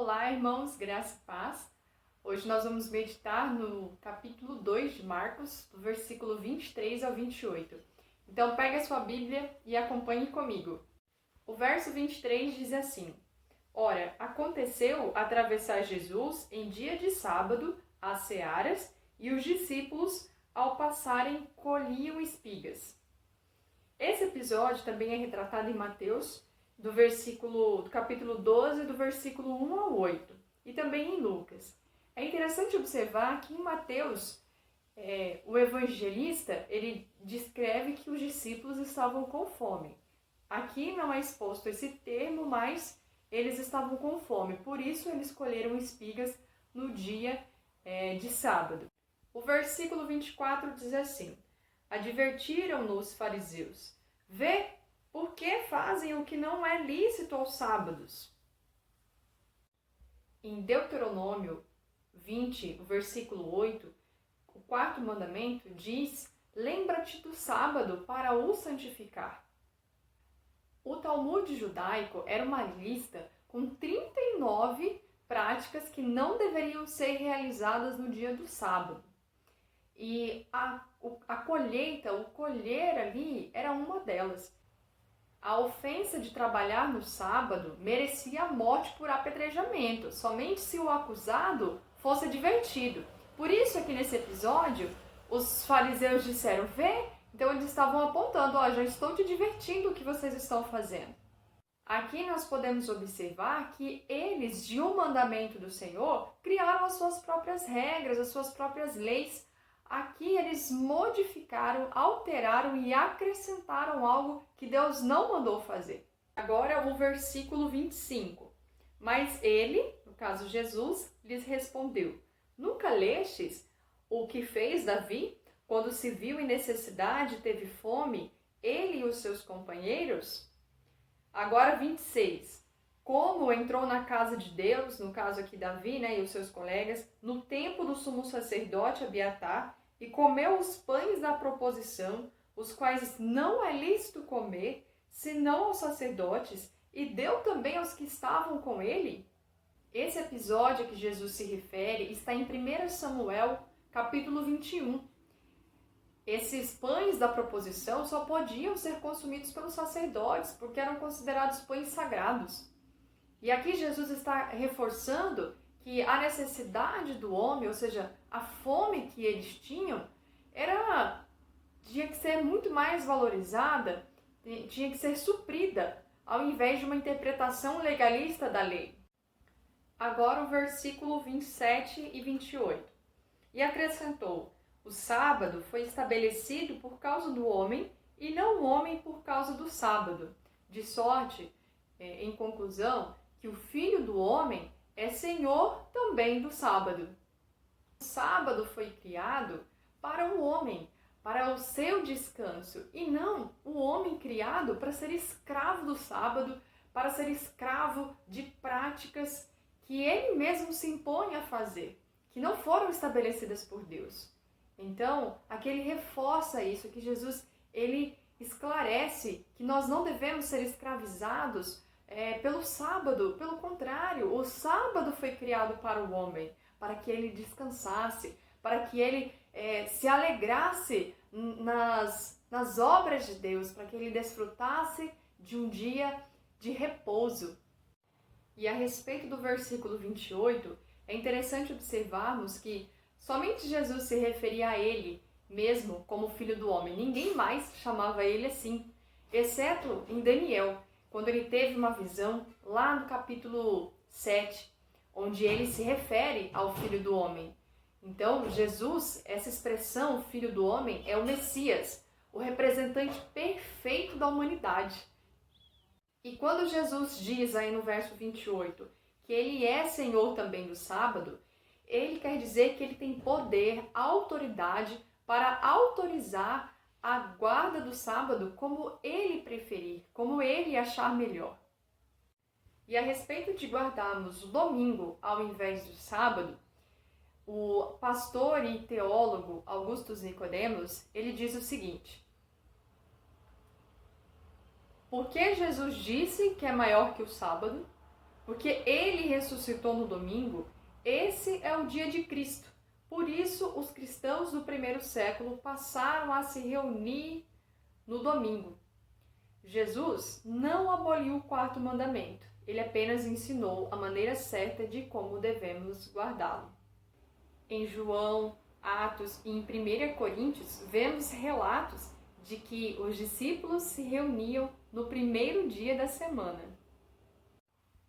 Olá, irmãos, graça e paz. Hoje nós vamos meditar no capítulo 2 de Marcos, do versículo 23 ao 28. Então, pegue a sua Bíblia e acompanhe comigo. O verso 23 diz assim: Ora, aconteceu atravessar Jesus em dia de sábado as searas, e os discípulos, ao passarem, colhiam espigas. Esse episódio também é retratado em Mateus, do capítulo 12, do versículo 1 ao 8, e também em Lucas. É interessante observar que em Mateus, o evangelista, ele descreve que os discípulos estavam com fome. Aqui não é exposto esse termo, mas eles estavam com fome, por isso eles colheram espigas no dia de sábado. O versículo 24 diz assim: Advertiram-no os fariseus: Vê, por que fazem o que não é lícito aos sábados? Em Deuteronômio 20, o versículo 8, o quarto mandamento diz: Lembra-te do sábado para o santificar. O Talmud judaico era uma lista com 39 práticas que não deveriam ser realizadas no dia do sábado. E a colheita, o colher ali, era uma delas. A ofensa de trabalhar no sábado merecia a morte por apedrejamento, somente se o acusado fosse advertido. Por isso aqui nesse episódio, os fariseus disseram: Vê, então eles estavam apontando: já estou te divertindo o que vocês estão fazendo. Aqui nós podemos observar que eles, de um mandamento do Senhor, criaram as suas próprias regras, as suas próprias leis. Aqui eles modificaram, alteraram e acrescentaram algo que Deus não mandou fazer. Agora o versículo 25. Mas ele, no caso Jesus, lhes respondeu: Nunca lestes o que fez Davi, quando se viu em necessidade e teve fome, ele e os seus companheiros? Agora 26. Como entrou na casa de Deus, no caso aqui Davi, e os seus colegas, no tempo do sumo sacerdote Abiatar, e comeu os pães da proposição, os quais não é lícito comer, senão aos sacerdotes, e deu também aos que estavam com ele? Esse episódio a que Jesus se refere está em 1 Samuel, capítulo 21. Esses pães da proposição só podiam ser consumidos pelos sacerdotes, porque eram considerados pães sagrados. E aqui Jesus está reforçando que a necessidade do homem, ou seja, a fome que eles tinham, tinha que ser muito mais valorizada, tinha que ser suprida, ao invés de uma interpretação legalista da lei. Agora o versículo 27 e 28. E acrescentou: O sábado foi estabelecido por causa do homem, e não o homem por causa do sábado. De sorte, em conclusão, que o Filho do Homem é Senhor também do sábado. O sábado foi criado para o homem, para o seu descanso, e não o homem criado para ser escravo do sábado, para ser escravo de práticas que ele mesmo se impõe a fazer, que não foram estabelecidas por Deus. Então, aqui ele reforça isso, que Jesus ele esclarece que nós não devemos ser escravizados pelo sábado. Pelo contrário, o sábado foi criado para o homem, para que ele descansasse, para que ele se alegrasse nas obras de Deus, para que ele desfrutasse de um dia de repouso. E a respeito do versículo 28, é interessante observarmos que somente Jesus se referia a ele mesmo como Filho do Homem. Ninguém mais chamava ele assim, exceto em Daniel, quando ele teve uma visão lá no capítulo 7, onde ele se refere ao Filho do Homem. Então, Jesus, essa expressão Filho do Homem, é o Messias, o representante perfeito da humanidade. E quando Jesus diz aí no verso 28 que ele é Senhor também do sábado, ele quer dizer que ele tem poder, autoridade para autorizar a guarda do sábado como ele preferir, como ele achar melhor. E a respeito de guardarmos o domingo ao invés do sábado, o pastor e teólogo Augustus Nicodemos, ele diz o seguinte: Por que Jesus disse que é maior que o sábado? porque ele ressuscitou no domingo, esse é o dia de Cristo. Por isso, os cristãos do primeiro século passaram a se reunir no domingo. Jesus não aboliu o quarto mandamento, ele apenas ensinou a maneira certa de como devemos guardá-lo. Em João, Atos e em 1 Coríntios, vemos relatos de que os discípulos se reuniam no primeiro dia da semana.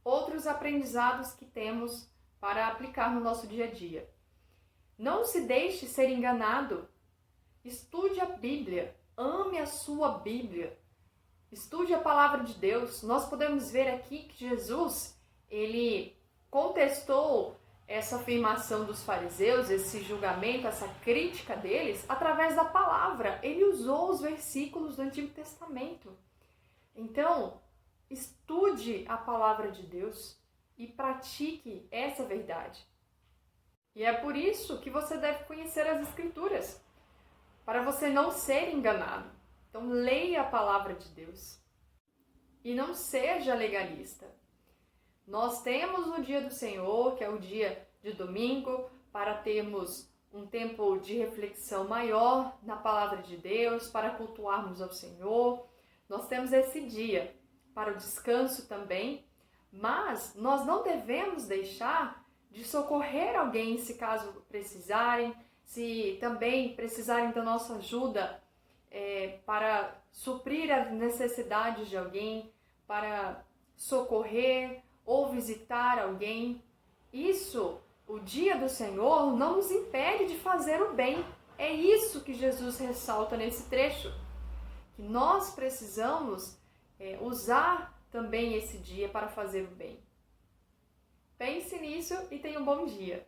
Outros aprendizados que temos para aplicar no nosso dia a dia. Não se deixe ser enganado. Estude a Bíblia, ame a sua Bíblia. Estude a palavra de Deus. Nós podemos ver aqui que Jesus, ele contestou essa afirmação dos fariseus, esse julgamento, essa crítica deles, através da palavra. Ele usou os versículos do Antigo Testamento. Então, estude a palavra de Deus e pratique essa verdade. E é por isso que você deve conhecer as Escrituras, para você não ser enganado. Então, leia a palavra de Deus e não seja legalista. Nós temos o dia do Senhor, que é o dia de domingo, para termos um tempo de reflexão maior na palavra de Deus, para cultuarmos ao Senhor. Nós temos esse dia para o descanso também, mas nós não devemos deixar de socorrer alguém se caso precisarem, se também precisarem da nossa ajuda para suprir as necessidades de alguém, para socorrer ou visitar alguém. Isso, o dia do Senhor, não nos impede de fazer o bem. É isso que Jesus ressalta nesse trecho, que nós precisamos usar também esse dia para fazer o bem. Pense nisso e tenha um bom dia.